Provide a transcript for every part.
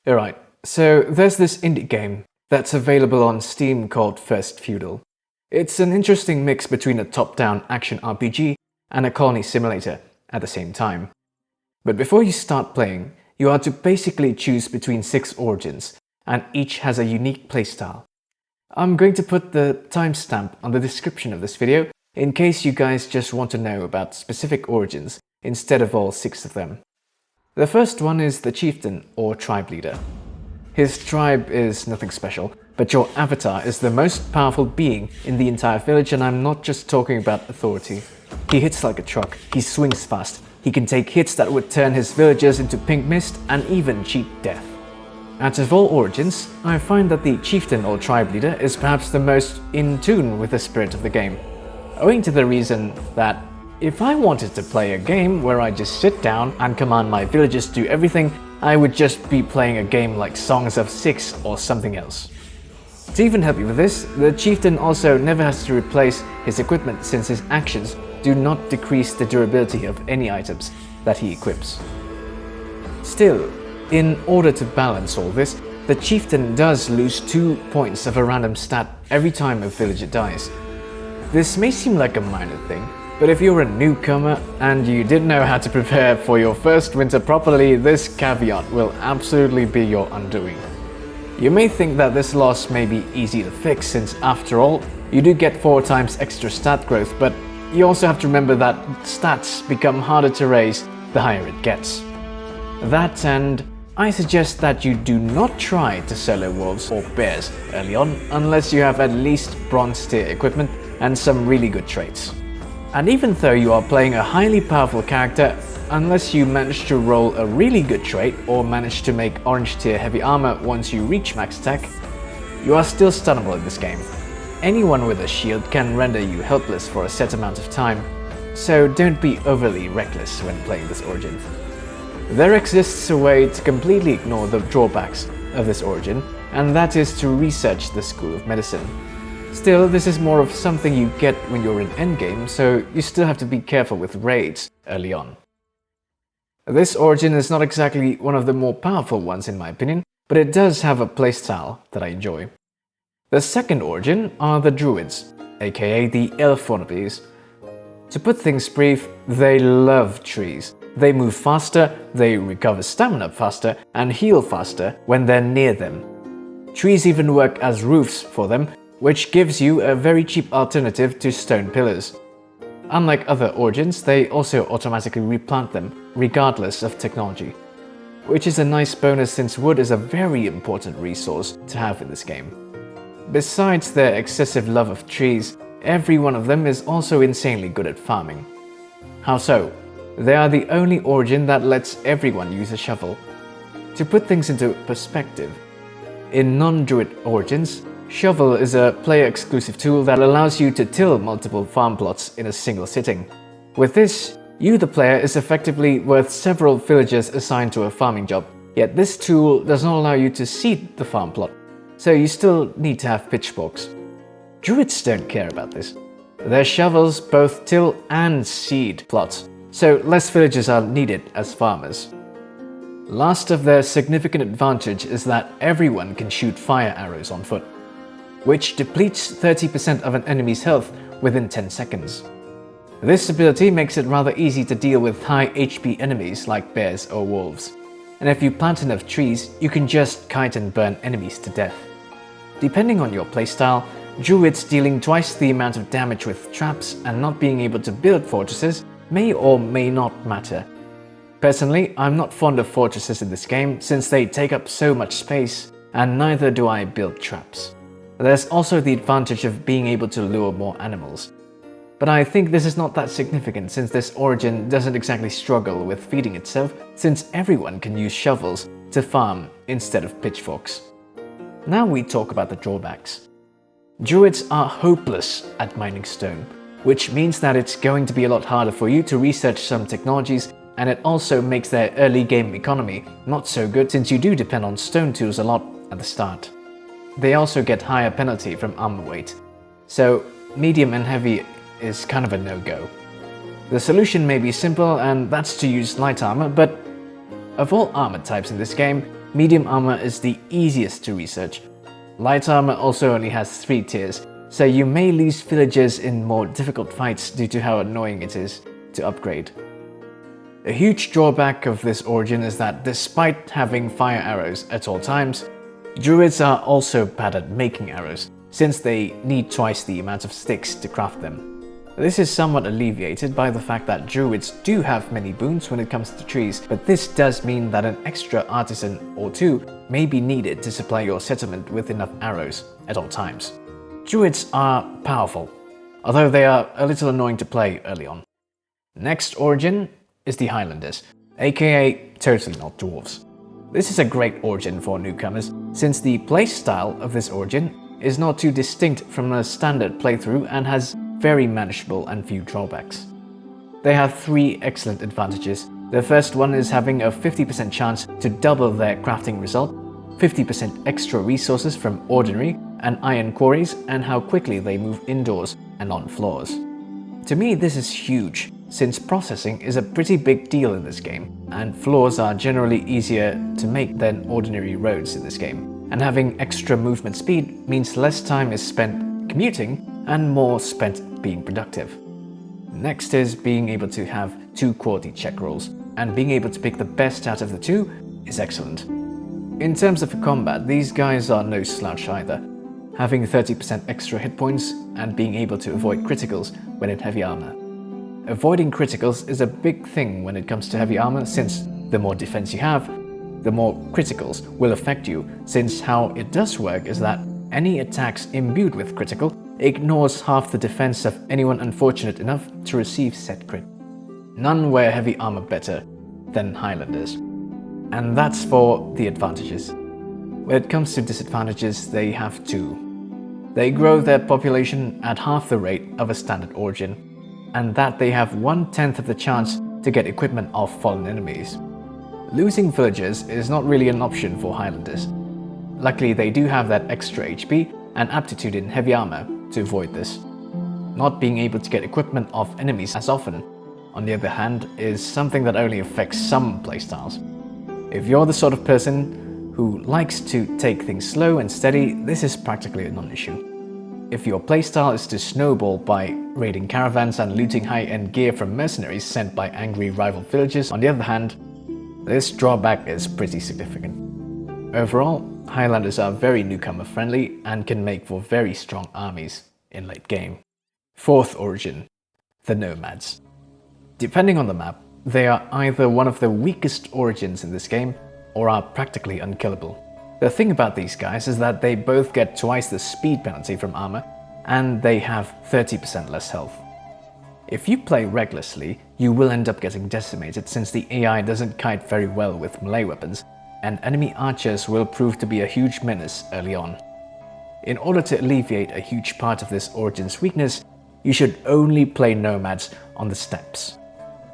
Alright, so there's this indie game that's available on Steam called Feudal. It's an interesting mix between a top-down action RPG and a colony simulator at the same time. But before you start playing, you are to basically choose between 6 origins, and each has a unique playstyle. I'm going to put the timestamp on the description of this video in case you guys just want to know about specific origins instead of all 6 of them. The first one is the chieftain or tribe leader. His tribe is nothing special, but your avatar is the most powerful being in the entire village, and I'm not just talking about authority. He hits like a truck, he swings fast, he can take hits that would turn his villagers into pink mist and even cheat death. Out of all origins, I find that the chieftain or tribe leader is perhaps the most in tune with the spirit of the game, owing to the reason that if I wanted to play a game where I just sit down and command my villagers to do everything, I would just be playing a game like Songs of Six or something else. To even help you with this, the chieftain also never has to replace his equipment since his actions do not decrease the durability of any items that he equips. Still, in order to balance all this, the chieftain does lose 2 points of a random stat every time a villager dies. This may seem like a minor thing, but if you're a newcomer and you didn't know how to prepare for your first winter properly, this caveat will absolutely be your undoing. You may think that this loss may be easy to fix since, after all, you do get 4 times extra stat growth, but you also have to remember that stats become harder to raise the higher it gets. That, and I suggest that you do not try to solo wolves or bears early on unless you have at least bronze tier equipment and some really good traits. And even though you are playing a highly powerful character, unless you manage to roll a really good trait or manage to make orange tier heavy armor once you reach max attack, you are still stunnable in this game. Anyone with a shield can render you helpless for a set amount of time, so don't be overly reckless when playing this origin. There exists a way to completely ignore the drawbacks of this origin, and that is to research the School of Medicine. Still, this is more of something you get when you're in endgame, so you still have to be careful with raids early on. This origin is not exactly one of the more powerful ones in my opinion, but it does have a playstyle that I enjoy. The second origin are the Druids, aka the elf wannabes. To put things brief, they love trees. They move faster, they recover stamina faster, and heal faster when they're near them. Trees even work as roofs for them, which gives you a very cheap alternative to stone pillars. Unlike other origins, they also automatically replant them, regardless of technology. Which is a nice bonus since wood is a very important resource to have in this game. Besides their excessive love of trees, every one of them is also insanely good at farming. How so? They are the only origin that lets everyone use a shovel. To put things into perspective, in non-druid origins, Shovel is a player-exclusive tool that allows you to till multiple farm plots in a single sitting. With this, you the player is effectively worth several villagers assigned to a farming job, yet this tool does not allow you to seed the farm plot, so you still need to have pitchforks. Druids don't care about this. Their shovels both till and seed plots, so less villagers are needed as farmers. Last of their significant advantage is that everyone can shoot fire arrows on foot, which depletes 30% of an enemy's health within 10 seconds. This ability makes it rather easy to deal with high HP enemies like bears or wolves, and if you plant enough trees, you can just kite and burn enemies to death. Depending on your playstyle, Druids dealing twice the amount of damage with traps and not being able to build fortresses may or may not matter. Personally, I'm not fond of fortresses in this game since they take up so much space, and neither do I build traps. There's also the advantage of being able to lure more animals. But I think this is not that significant since this origin doesn't exactly struggle with feeding itself, since everyone can use shovels to farm instead of pitchforks. Now we talk about the drawbacks. Druids are hopeless at mining stone, which means that it's going to be a lot harder for you to research some technologies, and it also makes their early game economy not so good since you do depend on stone tools a lot at the start. They also get higher penalty from armor weight, so medium and heavy is kind of a no-go. The solution may be simple, and that's to use light armor, but of all armor types in this game, Medium armor is the easiest to research. Light armor also only has 3 tiers, so you may lose villagers in more difficult fights due to how annoying it is to upgrade. A huge drawback of this origin is that despite having fire arrows at all times, Druids are also bad at making arrows, since they need twice the amount of sticks to craft them. This is somewhat alleviated by the fact that Druids do have many boons when it comes to trees, but this does mean that an extra artisan or 2 may be needed to supply your settlement with enough arrows at all times. Druids are powerful, although they are a little annoying to play early on. Next origin is the Highlanders, aka totally not dwarves. This is a great origin for newcomers, since the playstyle of this origin is not too distinct from a standard playthrough and has very manageable and few drawbacks. They have 3 excellent advantages. The first one is having a 50% chance to double their crafting result, 50% extra resources from ordinary and iron quarries, and how quickly they move indoors and on floors. To me, this is huge, since processing is a pretty big deal in this game, and floors are generally easier to make than ordinary roads in this game, and having extra movement speed means less time is spent commuting and more spent being productive. Next is being able to have 2 quality check rolls, and being able to pick the best out of the 2 is excellent. In terms of combat, these guys are no slouch either, having 30% extra hit points and being able to avoid criticals when in heavy armor. Avoiding criticals is a big thing when it comes to heavy armor, since the more defense you have, the more criticals will affect you, since how it does work is that any attacks imbued with critical ignores half the defense of anyone unfortunate enough to receive said crit. None wear heavy armor better than Highlanders. And that's for the advantages. When it comes to disadvantages, they have 2. They grow their population at half the rate of a standard origin, and that they have 1/10 of the chance to get equipment off fallen enemies. Losing villagers is not really an option for Highlanders. Luckily, they do have that extra HP and aptitude in heavy armor to avoid this. Not being able to get equipment off enemies as often, on the other hand, is something that only affects some playstyles. If you're the sort of person who likes to take things slow and steady, this is practically a non-issue. If your playstyle is to snowball by raiding caravans and looting high-end gear from mercenaries sent by angry rival villages, on the other hand, this drawback is pretty significant. Overall, Highlanders are very newcomer friendly and can make for very strong armies in late game. Fourth origin, the Nomads. Depending on the map, they are either one of the weakest origins in this game or are practically unkillable. The thing about these guys is that they both get twice the speed penalty from armor, and they have 30% less health. If you play recklessly, you will end up getting decimated, since the AI doesn't kite very well with melee weapons, and enemy archers will prove to be a huge menace early on. In order to alleviate a huge part of this origin's weakness, you should only play Nomads on the steppes.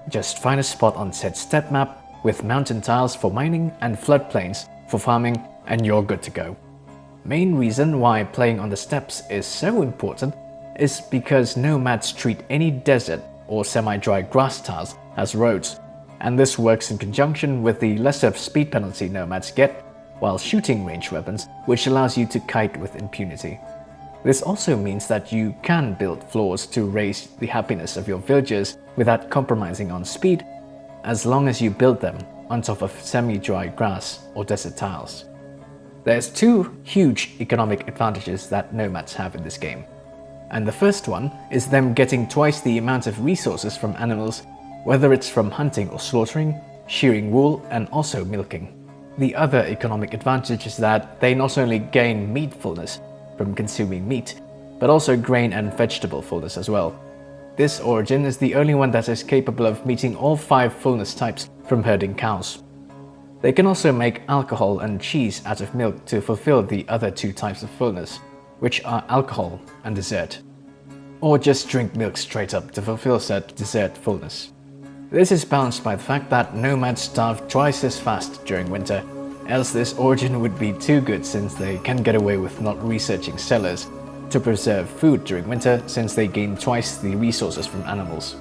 Just find a spot on said steppe map with mountain tiles for mining and floodplains for farming, and you're good to go. Main reason why playing on the steppes is so important is because Nomads treat any desert or semi-dry grass tiles as roads, and this works in conjunction with the lesser speed penalty Nomads get while shooting ranged weapons, which allows you to kite with impunity. This also means that you can build floors to raise the happiness of your villagers without compromising on speed, as long as you build them on top of semi-dry grass or desert tiles. There's 2 huge economic advantages that Nomads have in this game. And the first one is them getting twice the amount of resources from animals, whether it's from hunting or slaughtering, shearing wool, and also milking. The other economic advantage is that they not only gain meat fullness from consuming meat, but also grain and vegetable fullness as well. This origin is the only one that is capable of meeting all 5 fullness types from herding cows. They can also make alcohol and cheese out of milk to fulfill the other 2 types of fullness, which are alcohol and dessert. Or just drink milk straight up to fulfill said dessert fullness. This is balanced by the fact that Nomads starve twice as fast during winter, else this origin would be too good, since they can get away with not researching cellars to preserve food during winter, since they gain twice the resources from animals.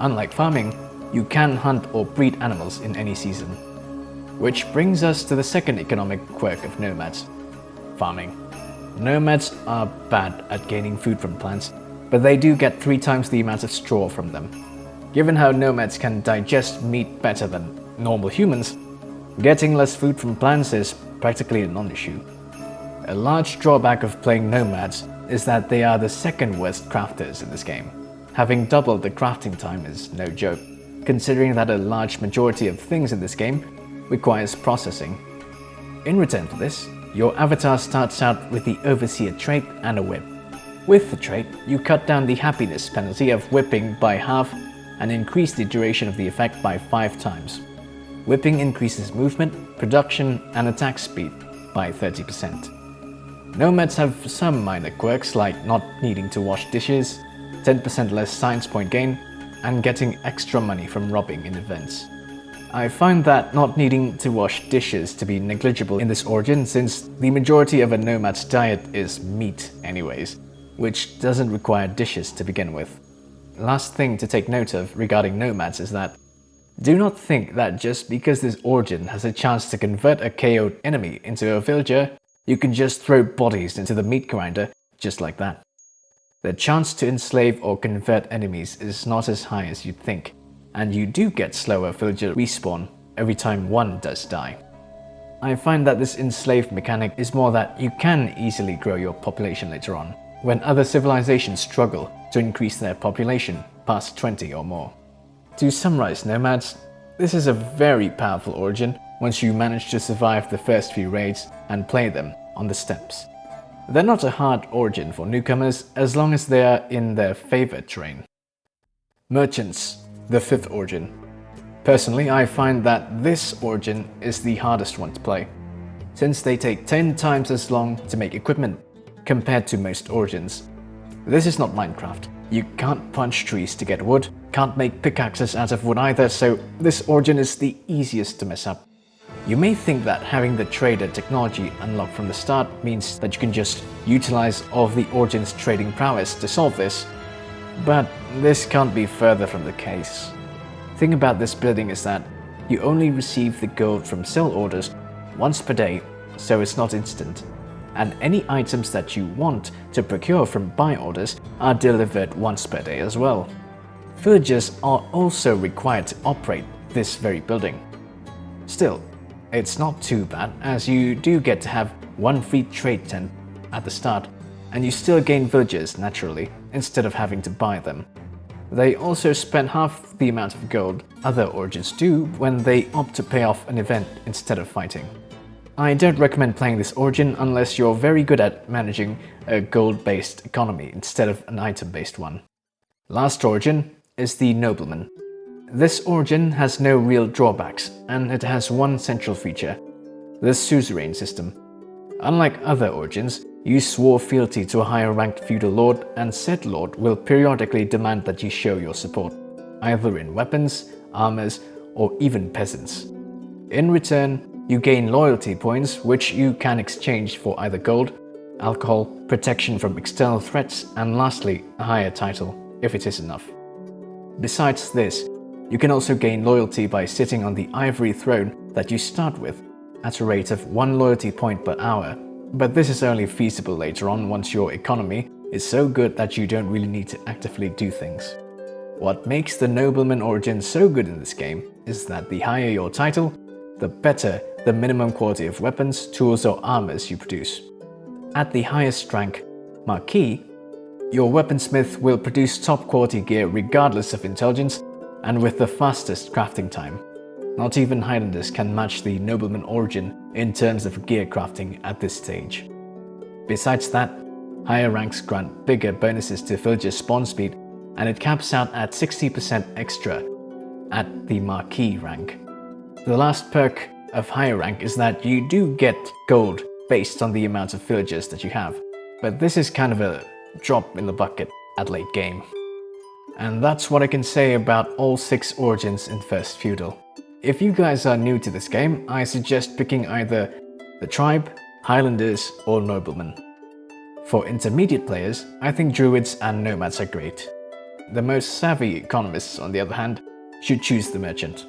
Unlike farming, you can hunt or breed animals in any season. Which brings us to the second economic quirk of nomads: farming. Nomads are bad at gaining food from plants, but they do get 3 times the amount of straw from them. Given how nomads can digest meat better than normal humans, getting less food from plants is practically a non-issue. A large drawback of playing nomads is that they are the second worst crafters in this game. Having doubled the crafting time is no joke, considering that a large majority of things in this game requires processing. In return for this, your avatar starts out with the Overseer trait and a whip. With the trait, you cut down the happiness penalty of whipping by half and increase the duration of the effect by 5 times. Whipping increases movement, production, and attack speed by 30%. Nomads have some minor quirks like not needing to wash dishes, 10% less science point gain, and getting extra money from robbing in events. I find that not needing to wash dishes to be negligible in this origin, since the majority of a nomad's diet is meat anyways, which doesn't require dishes to begin with. Last thing to take note of regarding nomads is that do not think that just because this origin has a chance to convert a KO'd enemy into a villager, you can just throw bodies into the meat grinder just like that. The chance to enslave or convert enemies is not as high as you'd think, and you do get slower villager respawn every time one does die. I find that this enslaved mechanic is more that you can easily grow your population later on, when other civilizations struggle to increase their population past 20 or more. To summarize nomads, this is a very powerful origin once you manage to survive the first few raids and play them on the steppes. They're not a hard origin for newcomers as long as they are in their favored terrain. Merchants, the 5th origin. Personally, I find that this origin is the hardest one to play, since they take 10 times as long to make equipment compared to most origins. This is not Minecraft. You can't punch trees to get wood, can't make pickaxes out of wood either, so this origin is the easiest to mess up. You may think that having the trader technology unlocked from the start means that you can just utilize all of the origin's trading prowess to solve this, but this can't be further from the case. The thing about this building is that you only receive the gold from sell orders once per day, so it's not instant, and any items that you want to procure from buy orders are delivered once per day as well. Villagers are also required to operate this very building. Still, it's not too bad, as you do get to have 1 free trade tent at the start, and you still gain villagers naturally, instead of having to buy them. They also spend half the amount of gold other origins do when they opt to pay off an event instead of fighting. I don't recommend playing this origin unless you're very good at managing a gold-based economy instead of an item-based one. Last origin is the Nobleman. This origin has no real drawbacks, and it has one central feature: the suzerain system. Unlike other origins, you swore fealty to a higher ranked feudal lord, and said lord will periodically demand that you show your support, either in weapons, armors, or even peasants. In return, you gain loyalty points, which you can exchange for either gold, alcohol, protection from external threats, and lastly, a higher title, if it is enough. Besides this, you can also gain loyalty by sitting on the ivory throne that you start with, at a rate of 1 loyalty point per hour, but this is only feasible later on once your economy is so good that you don't really need to actively do things. What makes the Nobleman origin so good in this game is that the higher your title, the better the minimum quality of weapons, tools, or armors you produce. At the highest rank, Marquis, your weaponsmith will produce top quality gear regardless of intelligence and with the fastest crafting time. Not even Highlanders can match the Nobleman origin in terms of gear crafting at this stage. Besides that, higher ranks grant bigger bonuses to villagers' spawn speed, and it caps out at 60% extra at the Marquis rank. The last perk of higher rank is that you do get gold based on the amount of villagers that you have, but this is kind of a drop in the bucket at late game. And that's what I can say about all 6 origins in First Feudal. If you guys are new to this game, I suggest picking either the Tribe, Highlanders, or Nobleman. For intermediate players, I think Druids and Nomads are great. The most savvy economists, on the other hand, should choose the Merchant.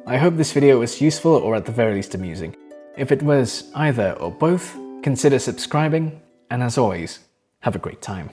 I hope this video was useful or at the very least amusing. If it was either or both, consider subscribing, and as always, have a great time.